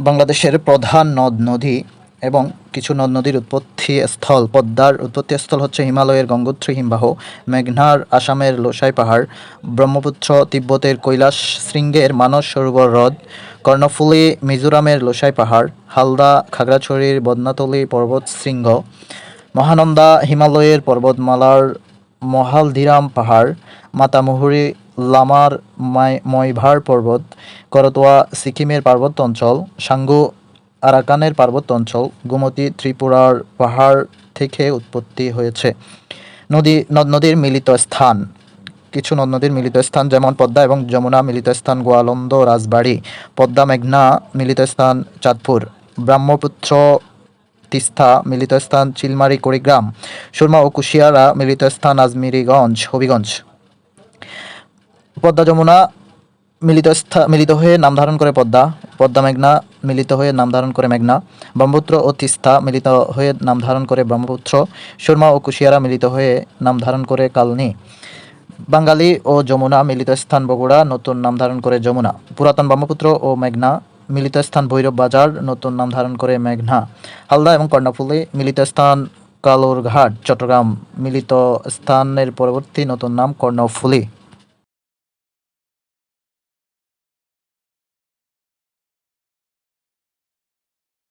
বাংলাদেশের প্রধান নদ-নদী এবং কিছু নদ-নদীর উৎপত্তি স্থল। পদ্মার উৎপত্তি স্থল হচ্ছে হিমালয়ের গঙ্গোত্রী হিমবাহ, মেঘনার আসামের লোসাই পাহাড়, ব্রহ্মপুত্র তিব্বতের কৈলাস শৃঙ্গের মানস সরোবর হ্রদ, কর্ণফুলী মিজোরামের লোসাই পাহাড়, হালদা খাগড়াছড়ির বদনাতলী পর্বতশৃঙ্গ, মহানন্দা হিমালয়ের পর্বতমালার মহালধিরাম পাহাড়, মাতামুহুরী লামার ময়ভার পর্বত, করতোয়া সিকিমের পার্বত্য অঞ্চল, সাঙ্গু আরাকানের পার্বত্য অঞ্চল, গোমতী ত্রিপুরার পাহাড় থেকে উৎপত্তি হয়েছে। নদ-নদীর মিলিত স্থান। কিছু নদ-নদীর মিলিত স্থান যেমন পদ্মা এবং যমুনা মিলিত স্থান গোয়ালন্দ রাজবাড়ী, পদ্মা মেঘনা মিলিত স্থান চাঁদপুর, ব্রহ্মপুত্র তিস্তা মিলিত স্থান চিলমারী কুড়িগ্রাম, সুরমা ও কুশিয়ারা মিলিত স্থান আজমিরীগঞ্জ হবিগঞ্জ। পদ্মা যমুনা মিলিত হয়ে নাম ধারণ করে পদ্মা, পদ্মা মেঘনা মিলিত হয়ে নাম ধারণ করে মেঘনা, ব্রহ্মপুত্র ও তিস্তা মিলিত হয়ে নাম ধারণ করে ব্রহ্মপুত্র, সুরমা ও কুশিয়ারা মিলিত হয়ে নাম ধারণ করে কালনী, বাঙ্গালী ও যমুনা মিলিত স্থান বগুড়া নতুন নাম ধারণ করে যমুনা, পুরাতন ব্রহ্মপুত্র ও মেঘনা মিলিত স্থান ভৈরব বাজার নতুন নাম ধারণ করে মেঘনা, হালদা এবং কর্ণফুলী মিলিত স্থান কালুরঘাট চট্টগ্রাম মিলিত স্থানের পরবর্তী নতুন নাম কর্ণফুলী।